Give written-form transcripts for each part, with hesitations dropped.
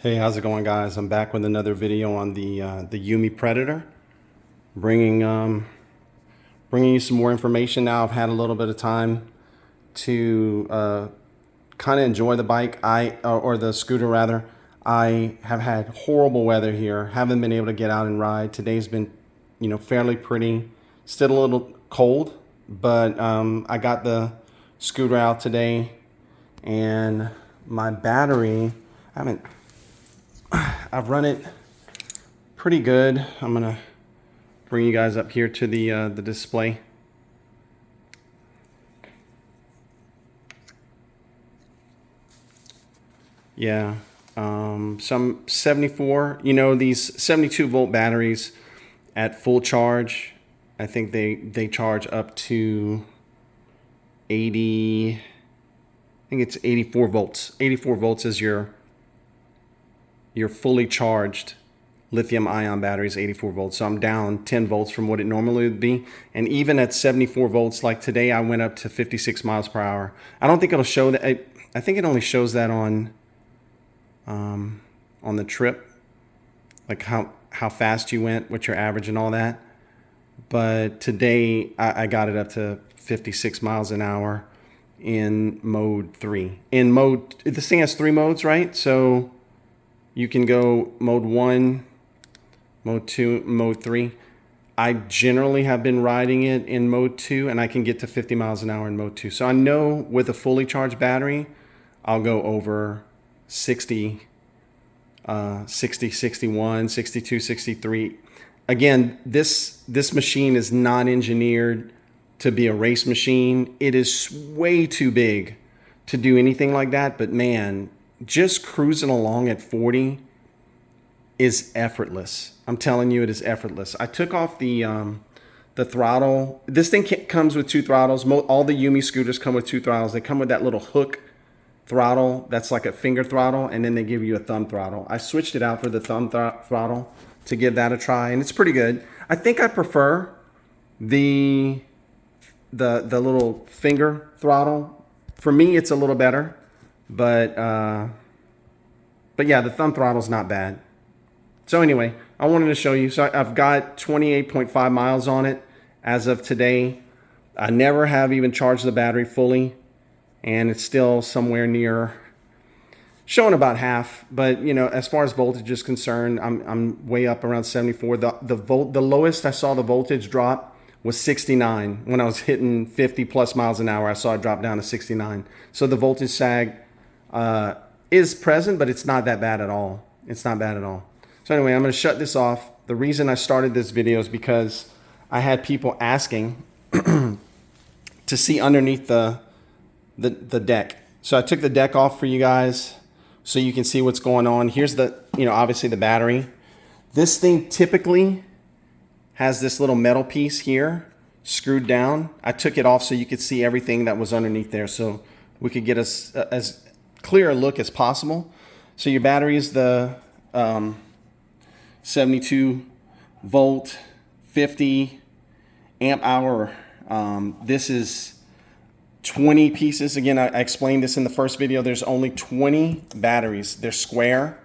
Hey, how's it going, guys? I'm back with another video on the Yume Predator, bringing bringing you some more information. Now I've had a little bit of time to kind of enjoy the bike. Or the scooter rather. I have had horrible weather here. Haven't been able to get out and ride. Today's been, fairly pretty. Still a little cold, but I got the scooter out today, and my battery. I've run it pretty good. I'm gonna bring you guys up here to the display. Yeah, some 74. These 72-volt batteries at full charge, I think they charge up to 80. I think it's 84 volts. 84 volts is your fully charged lithium ion batteries, 84 volts. So I'm down 10 volts from what it normally would be. And even at 74 volts, like today, I went up to 56 miles per hour. I don't think it'll show that. I think it only shows that on the trip, like how fast you went, what your average and all that. But today I got it up to 56 miles an hour in mode 3. In mode, this thing has 3 modes, right? So you can go mode 1, mode 2, mode 3. I generally have been riding it in mode 2, and I can get to 50 miles an hour in mode 2. So I know with a fully charged battery, I'll go over 60, 61, 62, 63. Again, this machine is not engineered to be a race machine. It is way too big to do anything like that, but man, just cruising along at 40 is effortless. I'm telling you, it is effortless. I took off the throttle. This thing comes with 2 throttles. All the Yume scooters come with 2 throttles. They come with that little hook throttle that's like a finger throttle, and then they give you a thumb throttle. I switched it out for the thumb throttle to give that a try, and it's pretty good. I think I prefer the little finger throttle. For me, it's a little better. But yeah, the thumb throttle's not bad. So anyway, I wanted to show you. So I've got 28.5 miles on it as of today. I never have even charged the battery fully, and it's still somewhere near, showing about half. But as far as voltage is concerned, I'm way up around 74. The lowest I saw the voltage drop was 69. When I was hitting 50 plus miles an hour, I saw it drop down to 69. So the voltage sag is present, but it's not that bad at all. It's not bad at all. So anyway, I'm going to shut this off. The reason I started this video is because I had people asking to see underneath the deck. So I took the deck off for you guys so you can see what's going on. Here's obviously the battery. This thing typically has this little metal piece here screwed down. I took it off so you could see everything that was underneath there, so we could get as clear a look as possible. So your battery is the 72 volt, 50 amp hour. This is 20 pieces. Again, I explained this in the first video. There's only 20 batteries. They're square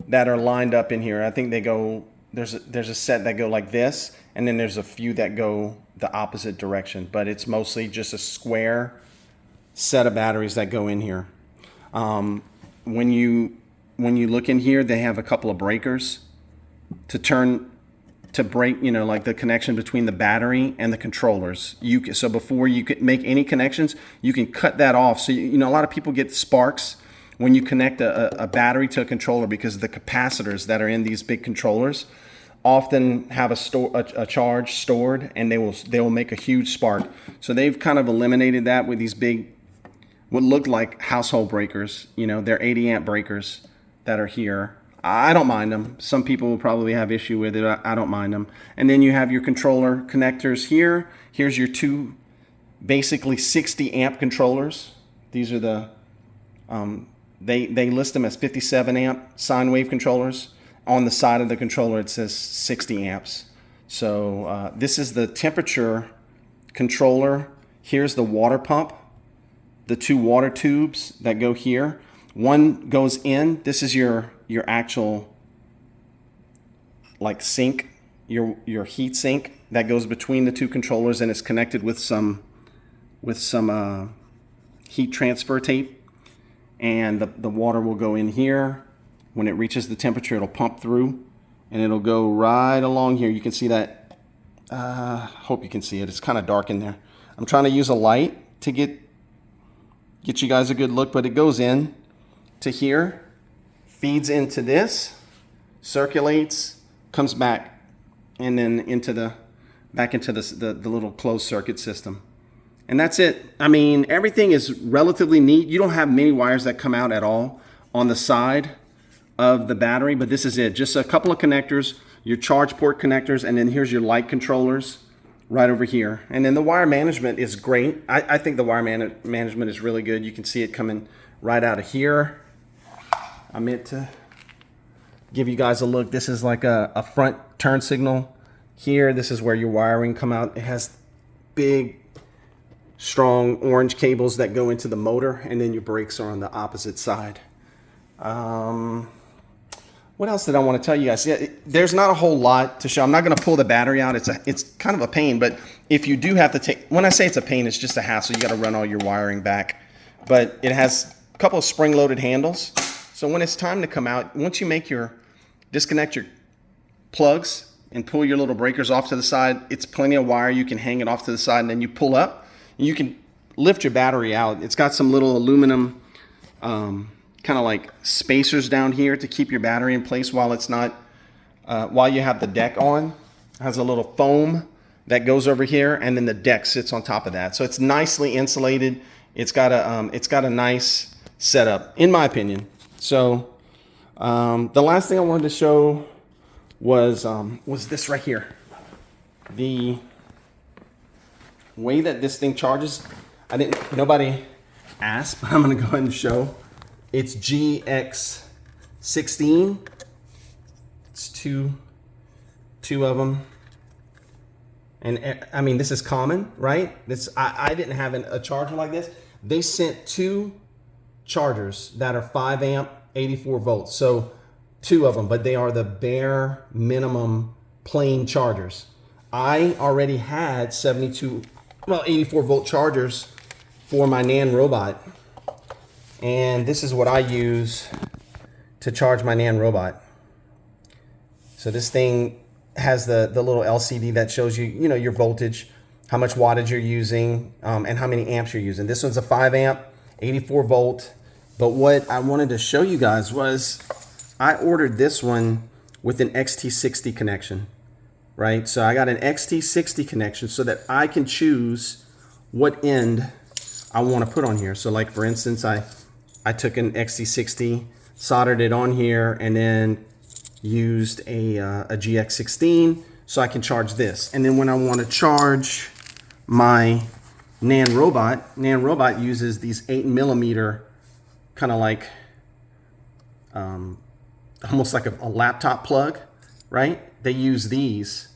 that are lined up in here. I think they go, there's a set that go like this, and then there's a few that go the opposite direction, but it's mostly just a square set of batteries that go in here. When you look in here, they have a couple of breakers to break, like the connection between the battery and the controllers. So before you could make any connections, you can cut that off. So a lot of people get sparks when you connect a battery to a controller, because the capacitors that are in these big controllers often have a charge stored, and they will make a huge spark. So they've kind of eliminated that with these big, what look like household breakers. They're 80 amp breakers that are here. I don't mind them. Some people will probably have issue with it. I don't mind them. And then you have your controller connectors here. Here's your 2 basically 60 amp controllers. These are the they list them as 57 amp sine wave controllers. On the side of the controller it says 60 amps. So this is the temperature controller. Here's the water pump, the 2 water tubes that go here. One goes in. This is your your actual like sink, your heat sink that goes between the two controllers, and it's connected with some heat transfer tape, and the water will go in here. When it reaches the temperature, it'll pump through and it'll go right along here. You can see that. Hope you can see it. It's kind of dark in there. I'm trying to use a light to get you guys a good look, but it goes in to here, feeds into this, circulates, comes back, and then back into the little closed circuit system. And that's it. I mean, everything is relatively neat. You don't have many wires that come out at all on the side of the battery, but this is it. Just a couple of connectors, your charge port connectors, and then here's your light controllers right over here. And then the wire management is great. I think the wire management is really good. You can see it coming right out of here. I meant to give you guys a look. This is like a front turn signal here. This is where your wiring come out. It has big, strong orange cables that go into the motor, and then your brakes are on the opposite side. What else did I want to tell you guys? Yeah, there's not a whole lot to show. I'm not going to pull the battery out. It's kind of a pain, but if you do have to take, when I say it's a pain, it's just a hassle. You got to run all your wiring back, but it has a couple of spring-loaded handles. So when it's time to come out, once you disconnect your plugs and pull your little breakers off to the side, it's plenty of wire. You can hang it off to the side, and then you pull up, and you can lift your battery out. It's got some little aluminum kind of like spacers down here to keep your battery in place while it's not, while you have the deck on. It has a little foam that goes over here, and then the deck sits on top of that. So it's nicely insulated. It's got a nice setup, in my opinion. So the last thing I wanted to show was this right here. The way that this thing charges, nobody asked, but I'm gonna go ahead and show. It's GX16. It's two of them. And I mean, this is common, right? I didn't have a charger like this. They sent 2 chargers that are 5 amp, 84 volts. So 2 of them, but they are the bare minimum plain chargers. I already had 84 volt chargers for my Nan robot. And this is what I use to charge my Nan robot. So this thing has the little LCD that shows you, your voltage, how much wattage you're using, and how many amps you're using. This one's a 5 amp, 84 volt. But what I wanted to show you guys was I ordered this one with an XT60 connection, right? So I got an XT60 connection so that I can choose what end I want to put on here. So like, for instance, I took an XT60, soldered it on here, and then used a GX16 so I can charge this. And then when I want to charge my Nan robot uses these 8mm kind of like almost like a laptop plug, right? They use these,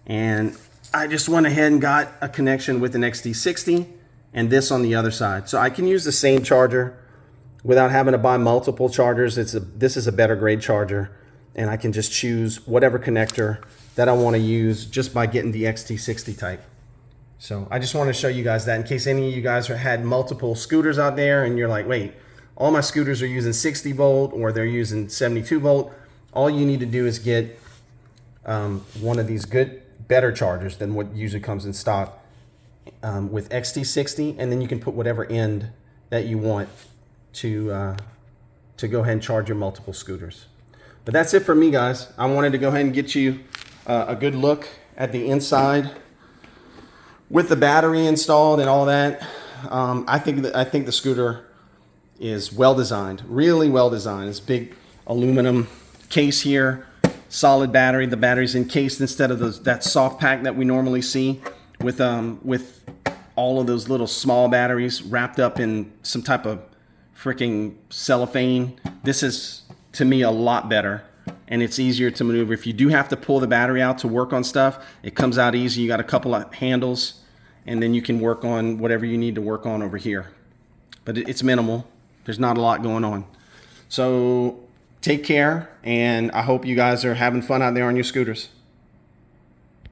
and I just went ahead and got a connection with an XT60 and this on the other side. So I can use the same charger without having to buy multiple chargers. This is a better grade charger, and I can just choose whatever connector that I want to use just by getting the XT60 type. So I just want to show you guys that in case any of you guys had multiple scooters out there and you're like, wait, all my scooters are using 60 volt or they're using 72 volt. All you need to do is get one of these better chargers than what usually comes in stock with XT60, and then you can put whatever end that you want to go ahead and charge your multiple scooters. But that's it for me, guys. I wanted to go ahead and get you a good look at the inside with the battery installed and all that. I think the scooter is well designed, really well designed. It's big aluminum case here, solid battery. The battery's encased instead of that soft pack that we normally see with all of those little small batteries wrapped up in some type of freaking cellophane. This is, to me, a lot better, and it's easier to maneuver. If you do have to pull the battery out to work on stuff, it comes out easy. You got a couple of handles, and then you can work on whatever you need to work on over here. But it's minimal. There's not a lot going on. So Take care, and I hope you guys are having fun out there on your scooters.